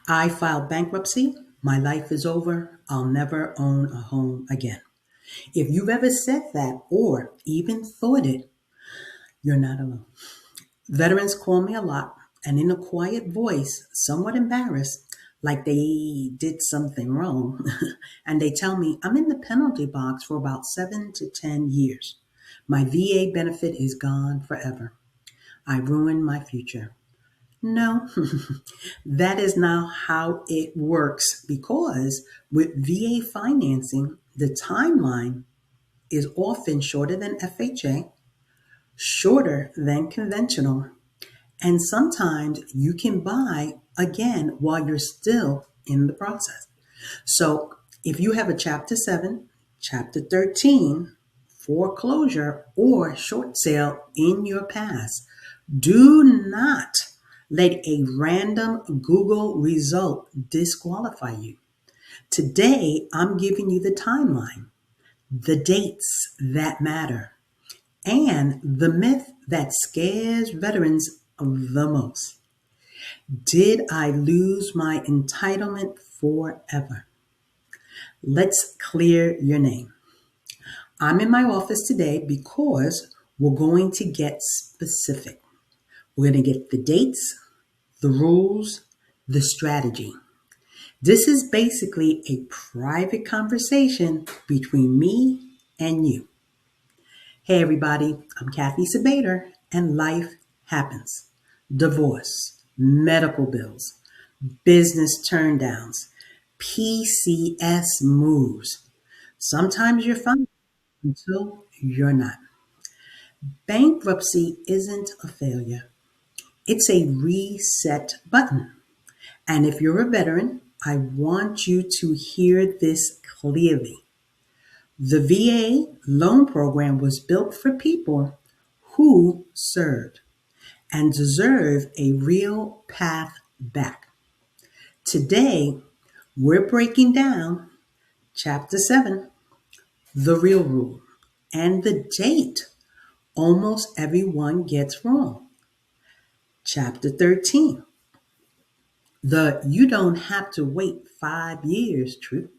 I filed bankruptcy. My life is over. I'll never own a home again. If you've ever said that or even thought it, you're not alone. Veterans call me a lot and in a quiet voice, somewhat embarrassed, like they did something wrong, and they tell me I'm in the penalty box for about 7 to 10 years. My VA benefit is gone forever. I ruined my future. No, that is not how it works because with VA financing, the timeline is often shorter than FHA, shorter than conventional, and sometimes you can buy again while you're still in the process. So if you have a Chapter 7, Chapter 13, foreclosure, or short sale in your past, do not let a random Google result disqualify you. Today, I'm giving you the timeline, the dates that matter, and the myth that scares veterans the most. Did I lose my entitlement forever? Let's clear your name. I'm in my office today because we're going to get specific. We're going to get the dates, the rules, the strategy. This is basically a private conversation between me and you. Hey, everybody, I'm Cathy Sabater, and life happens. Divorce, medical bills, business turndowns, PCS moves. Sometimes you're fine until you're not. Bankruptcy isn't a failure, it's a reset button. And if you're a veteran, I want you to hear this clearly. The VA loan program was built for people who served and deserve a real path back. Today, we're breaking down Chapter 7, the real rule, and the date almost everyone gets wrong. Chapter 13, the you don't have to wait 5 years truth.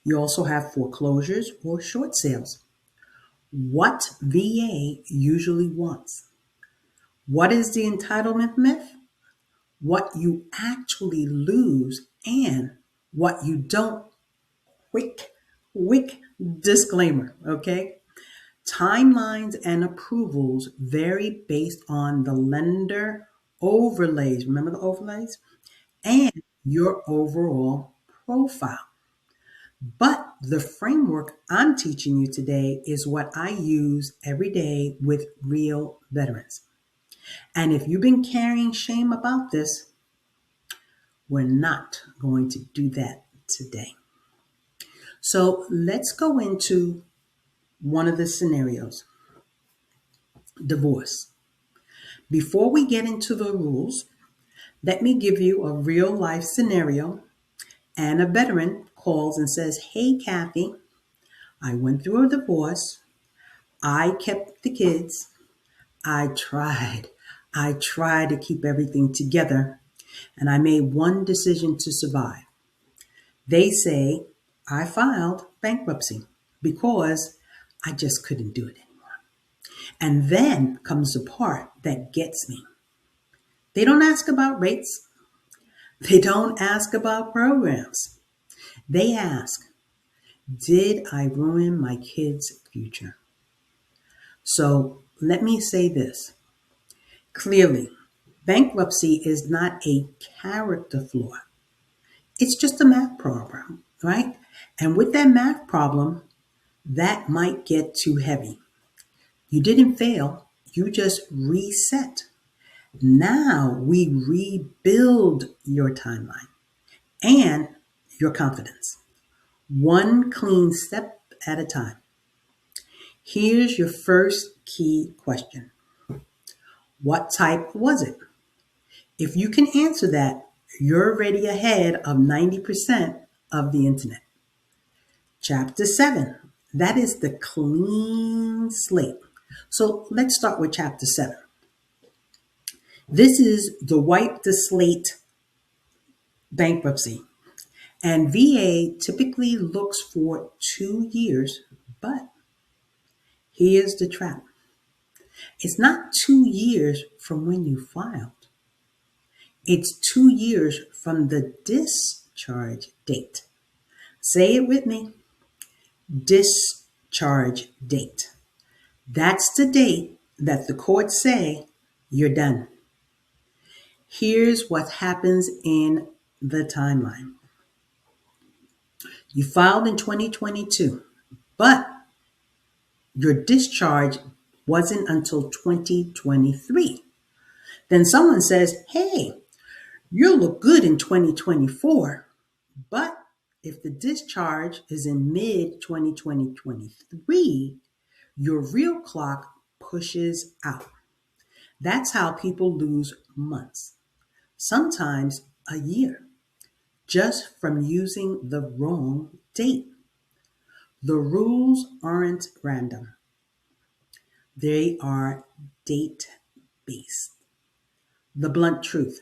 You also have foreclosures or short sales. What VA usually wants. What is the entitlement myth? What you actually lose and what you don't. Quick disclaimer, okay? Timelines and approvals vary based on the lender overlays. Remember the overlays? And your overall profile. But the framework I'm teaching you today is what I use every day with real veterans. And if you've been carrying shame about this, we're not going to do that today. So let's go into one of the scenarios, divorce. Before we get into the rules, let me give you a real life scenario. And a veteran calls and says, "Hey, Cathy, I went through a divorce. I kept the kids. I tried. I tried to keep everything together. And I made one decision to survive." They say, "I filed bankruptcy because I just couldn't do it anymore." And then comes the part that gets me. They don't ask about rates. They don't ask about programs. They ask, did I ruin my kids' future? So let me say this clearly. Bankruptcy is not a character flaw. It's just a math problem, right? And with that math problem, that might get too heavy. You didn't fail, you just reset. Now we rebuild your timeline and your confidence, one clean step at a time. Here's your first key question. What type was it? If you can answer that, you're already ahead of 90% of the internet. Chapter 7, that is the clean slate. So let's start with Chapter 7. This is the wipe the slate bankruptcy. And VA typically looks for 2 years, but here's the trap. It's not 2 years from when you filed. It's 2 years from the discharge date. Say it with me. Discharge date. That's the date that the courts say you're done. Here's what happens in the timeline. You filed in 2022, but your discharge wasn't until 2023. Then someone says, hey, you'll look good in 2024, but if the discharge is in mid 2023, your real clock pushes out. That's how people lose months, sometimes a year, just from using the wrong date. The rules aren't random, they are date based. The blunt truth: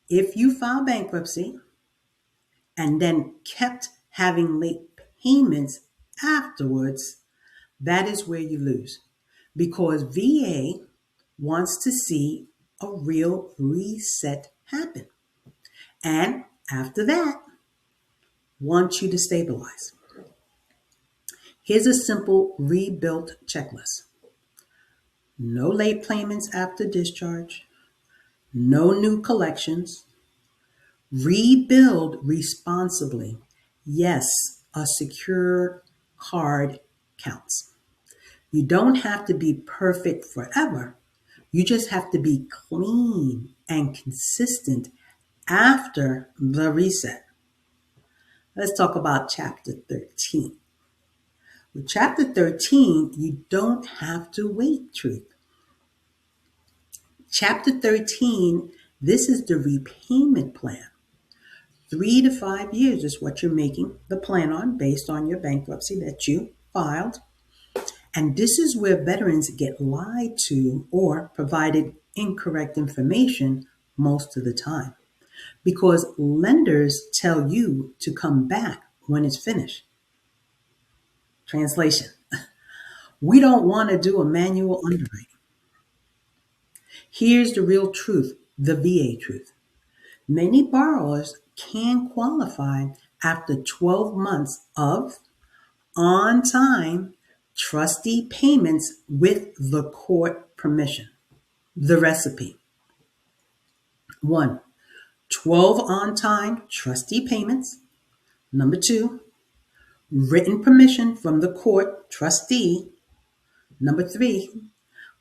if you file bankruptcy and then kept having late payments afterwards, that is where you lose, because VA wants to see a real reset happen. And after that, wants you to stabilize. Here's a simple rebuilt checklist: no late payments after discharge, no new collections, rebuild responsibly. Yes, a secure card counts. You don't have to be perfect forever. You just have to be clean and consistent after the reset. Let's talk about Chapter 13. With Chapter 13, you don't have to wait, truth. Chapter 13, this is the repayment plan. 3 to 5 years is what you're making the plan on based on your bankruptcy that you filed. And this is where veterans get lied to or provided incorrect information most of the time, because lenders tell you to come back when it's finished. Translation: we don't want to do a manual underwriting. Here's the real truth, the VA truth. Many borrowers can qualify after 12 months of on time trustee payments with the court permission. The recipe: 1. 12 on time trustee payments. Number 2, written permission from the court trustee. Number 3,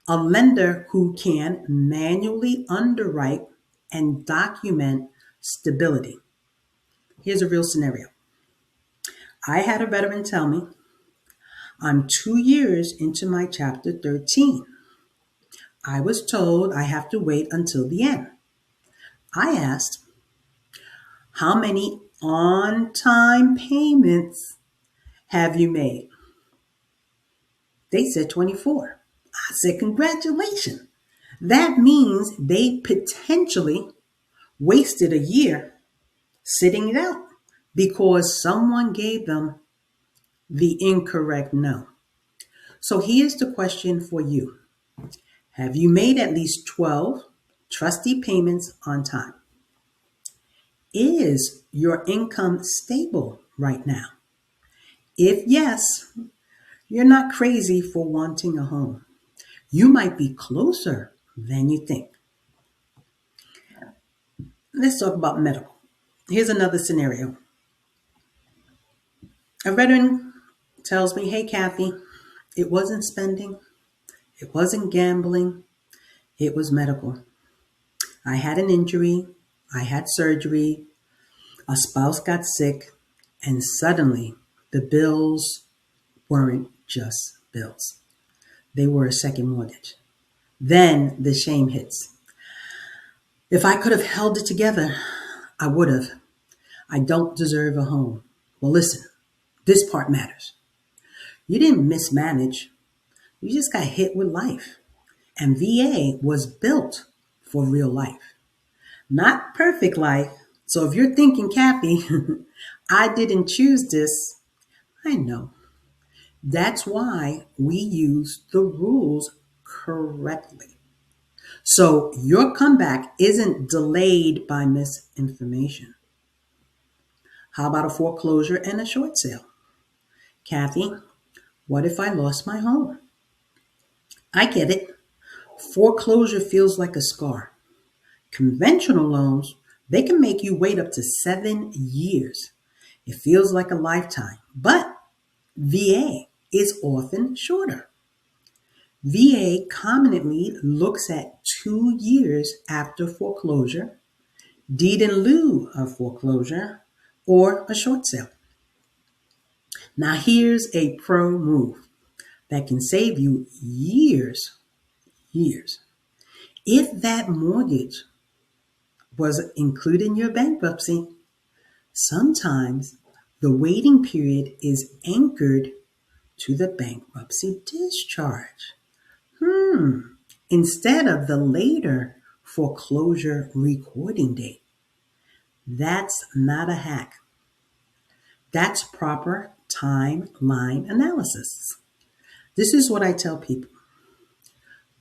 a lender who can manually underwrite and document stability. Here's a real scenario. I had a veteran tell me, I'm 2 years into my Chapter 13. I was told I have to wait until the end. I asked, how many on-time payments have you made? They said 24. I said, congratulations. That means they potentially wasted a year sitting it out because someone gave them the incorrect no. So here's the question for you. Have you made at least 12 trustee payments on time? Is your income stable right now? If yes, you're not crazy for wanting a home. You might be closer than you think. Let's talk about medical. Here's another scenario. A veteran tells me, hey, Cathy, it wasn't spending, it wasn't gambling, it was medical. I had an injury, I had surgery, a spouse got sick, and suddenly the bills weren't just bills. They were a second mortgage. Then the shame hits. If I could have held it together, I would have. I don't deserve a home. Well, listen, this part matters. You didn't mismanage. You just got hit with life. And VA was built for real life. Not perfect life, So if you're thinking, Cathy, I didn't choose this, I know. That's why we use the rules correctly. So your comeback isn't delayed by misinformation. How about a foreclosure and a short sale? Cathy, what if I lost my home? I get it. Foreclosure feels like a scar. Conventional loans, they can make you wait up to 7 years. It feels like a lifetime, but VA is often shorter. VA commonly looks at 2 years after foreclosure, deed-in-lieu of foreclosure, or a short sale. Now here's a pro move that can save you years. If that mortgage was included in your bankruptcy, sometimes the waiting period is anchored to the bankruptcy discharge. Instead of the later foreclosure recording date. That's not a hack. That's proper timeline analysis. This is what I tell people.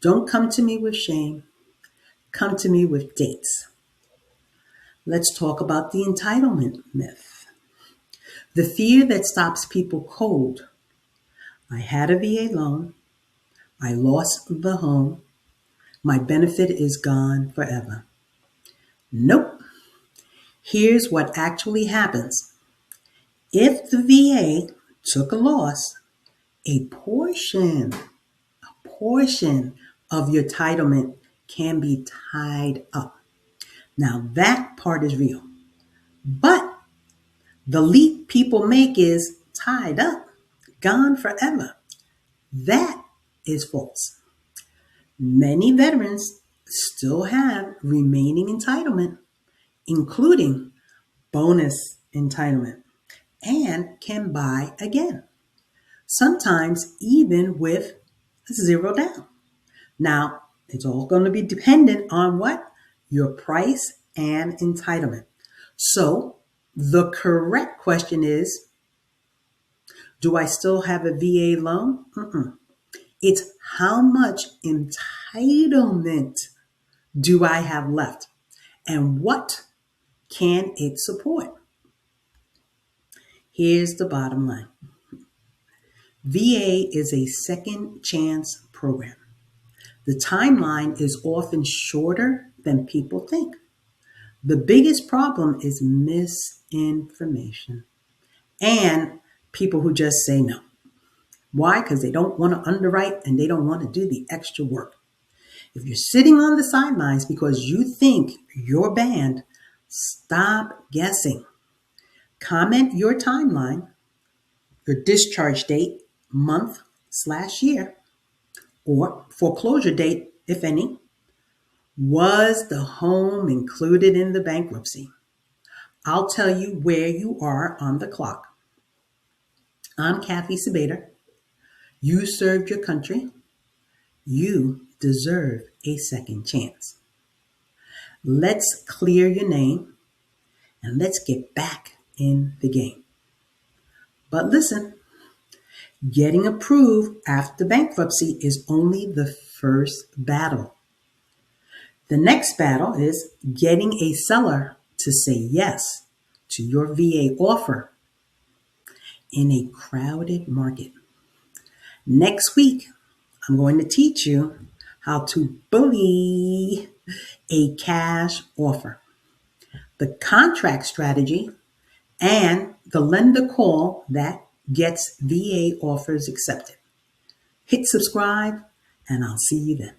Don't come to me with shame. Come to me with dates. Let's talk about the entitlement myth. The fear that stops people cold. I had a VA loan. I lost the home. My benefit is gone forever. Nope. Here's what actually happens. If the VA took a loss, a portion of your entitlement can be tied up. Now that part is real. But the leap people make is tied up, gone forever. That is false. Many veterans still have remaining entitlement, including bonus entitlement, and can buy again, sometimes even with zero down. Now, it's all going to be dependent on what? Your price and entitlement. So, the correct question is, do I still have a VA loan? It's how much entitlement do I have left? And what can it support? Here's the bottom line. VA is a second chance program. The timeline is often shorter than people think. The biggest problem is misinformation and people who just say no. Why? Because they don't want to underwrite and they don't want to do the extra work. If you're sitting on the sidelines because you think you're banned, stop guessing. Comment your timeline, your discharge date, month/year, or foreclosure date, if any. Was the home included in the bankruptcy? I'll tell you where you are on the clock. I'm Cathy Sabater. You served your country. You deserve a second chance. Let's clear your name and let's get back in the game. But listen, getting approved after bankruptcy is only the first battle. The next battle is getting a seller to say yes to your VA offer in a crowded market. Next week, I'm going to teach you how to bully a cash offer, the contract strategy, and the lender call that gets VA offers accepted. Hit subscribe, and I'll see you then.